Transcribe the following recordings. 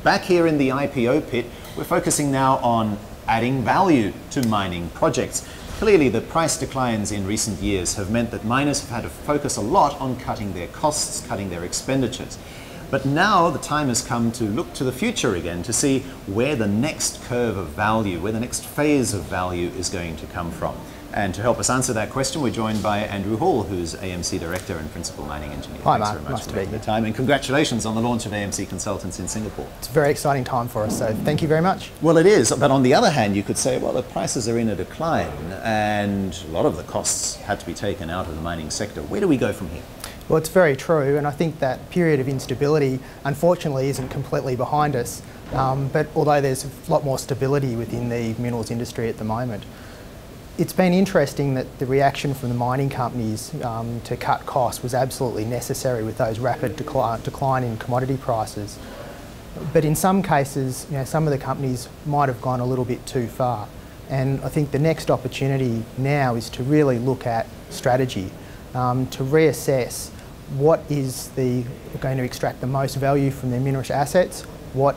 Back here in the IPO pit, we're focusing now on adding value to mining projects. Clearly, the price declines in recent years have meant that miners have had to focus a lot on cutting their costs, cutting their expenditures. But now the time has come to look to the future again to see where the next curve of value, where the next phase of value is going to come from. And to help us answer that question, we're joined by Andrew Hall, who's AMC Director and Principal Mining Engineer. Hi, Thanks Mark. very much Nice for to be making here. the time, and congratulations on the launch of AMC Consultants in Singapore. It's a very exciting time for us, so thank you very much. Well, it is, but on the other hand, you could say, well, the prices are in a decline, and a lot of the costs had to be taken out of the mining sector. Where do we go from here? Well, it's very true, and I think that period of instability, unfortunately, isn't completely behind us. But although there's a lot more stability within the minerals industry at the moment, it's been interesting that the reaction from the mining companies to cut costs was absolutely necessary with those rapid decline in commodity prices. But in some cases, some of the companies might have gone a little bit too far. And I think the next opportunity now is to really look at strategy, to reassess what is going to extract the most value from their mineral assets, what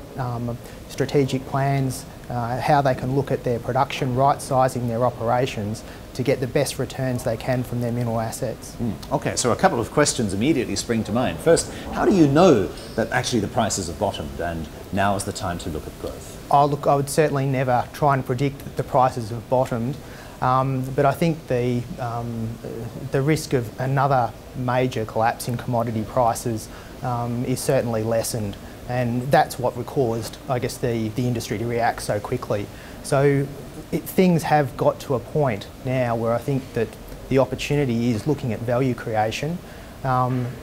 strategic plans, how they can look at their production, right-sizing their operations to get the best returns they can from their mineral assets. Okay, so a couple of questions immediately spring to mind. First, how do you know that actually the prices have bottomed and now is the time to look at growth? I would certainly never try and predict that the prices have bottomed, but I think the risk of another major collapse in commodity prices is certainly lessened. And that's what caused, I guess, the industry to react so quickly. So things have got to a point now where I think that the opportunity is looking at value creation,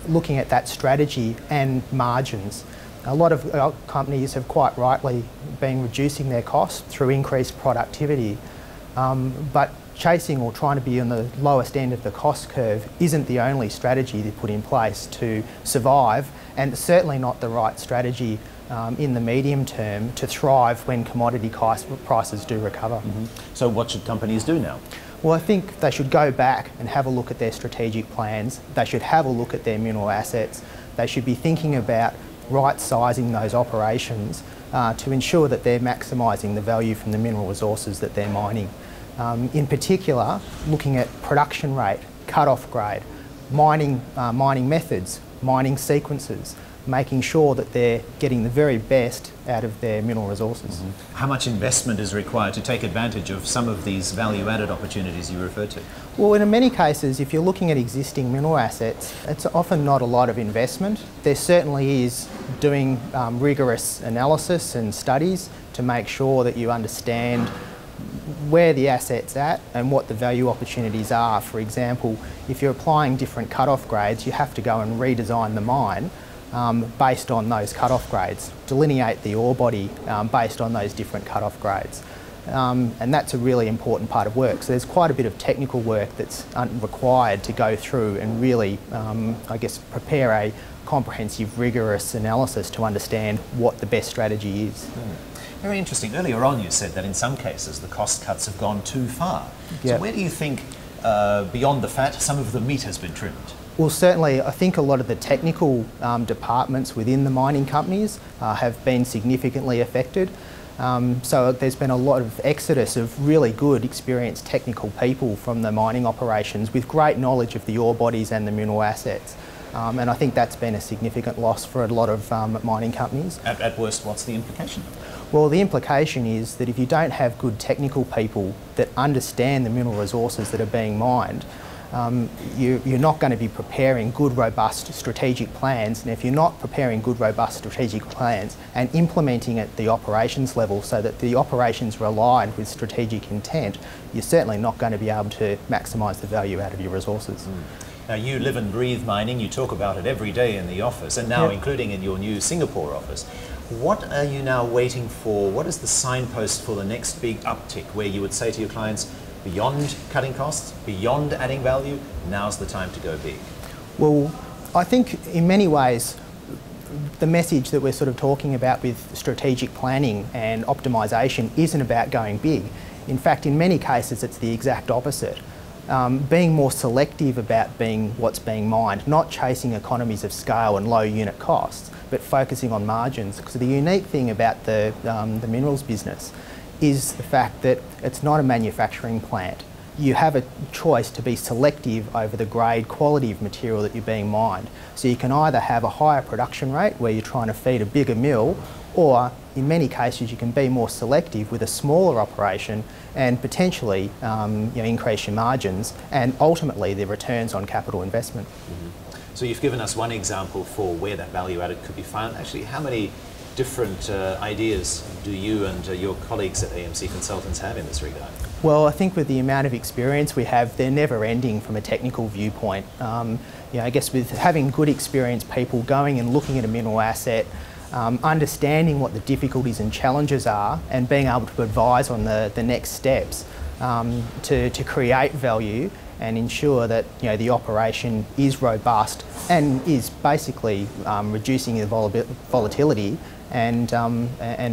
looking at that strategy and margins. A lot of companies have quite rightly been reducing their costs through increased productivity, but chasing or trying to be on the lowest end of the cost curve isn't the only strategy to put in place to survive, and certainly not the right strategy in the medium term to thrive when commodity prices do recover. So what should companies do now? Well, I think they should go back and have a look at their strategic plans. They should have a look at their mineral assets. They should be thinking about right-sizing those operations to ensure that they're maximising the value from the mineral resources that they're mining. In particular, looking at production rate, cut-off grade, mining methods, mining sequences, making sure that they're getting the very best out of their mineral resources. How much investment is required to take advantage of some of these value-added opportunities you referred to? Well, in many cases, if you're looking at existing mineral assets, it's often not a lot of investment. There certainly is doing rigorous analysis and studies to make sure that you understand where the asset's at and what the value opportunities are. For example, if you're applying different cut-off grades, you have to go and redesign the mine based on those cut-off grades, delineate the ore body based on those different cut-off grades. And that's a really important part of work. So there's quite a bit of technical work that's required to go through and really, I guess, prepare a comprehensive, rigorous analysis to understand what the best strategy is. Very interesting. Earlier on you said that in some cases the cost cuts have gone too far. Yeah. So where do you think, beyond the fat, some of the meat has been trimmed? Well, certainly I think a lot of the technical departments within the mining companies have been significantly affected. So there's been a lot of exodus of really good, experienced technical people from the mining operations with great knowledge of the ore bodies and the mineral assets. And I think that's been a significant loss for a lot of mining companies. At worst, what's the implication? Well, the implication is that if you don't have good technical people that understand the mineral resources that are being mined, you're not going to be preparing good, robust strategic plans. And if you're not preparing good, robust strategic plans and implementing at the operations level so that the operations are aligned with strategic intent, you're certainly not going to be able to maximise the value out of your resources. Now, you live and breathe mining, you talk about it every day in the office, and now including in your new Singapore office. What are you now waiting for? What is the signpost for the next big uptick where you would say to your clients, beyond cutting costs, beyond adding value, now's the time to go big? Well, I think in many ways the message that we're sort of talking about with strategic planning and optimisation isn't about going big. In fact, in many cases it's the exact opposite. being more selective about what's being mined, not chasing economies of scale and low unit costs, but focusing on margins. Because the unique thing about the minerals business is the fact that it's not a manufacturing plant. You have a choice to be selective over the grade, quality of material that you're being mined. So you can either have a higher production rate where you're trying to feed a bigger mill, or in many cases you can be more selective with a smaller operation and potentially increase your margins and ultimately the returns on capital investment. Mm-hmm. So you've given us one example for where that value added could be found. Actually, how many different ideas do you and your colleagues at AMC Consultants have in this regard? Well, I think with the amount of experience we have, they're never ending from a technical viewpoint. I guess with having good experienced people going and looking at a mineral asset, understanding what the difficulties and challenges are and being able to advise on the next steps to create value and ensure that the operation is robust and is basically reducing the volatility and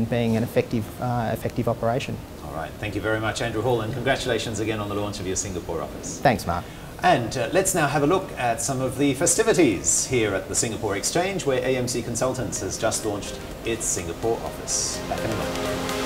being an effective operation. All right, thank you very much, Andrew Hall, and congratulations again on the launch of your Singapore office. Thanks, Mark. And let's now have a look at some of the festivities here at the Singapore Exchange, where AMC Consultants has just launched its Singapore office. Back in a moment.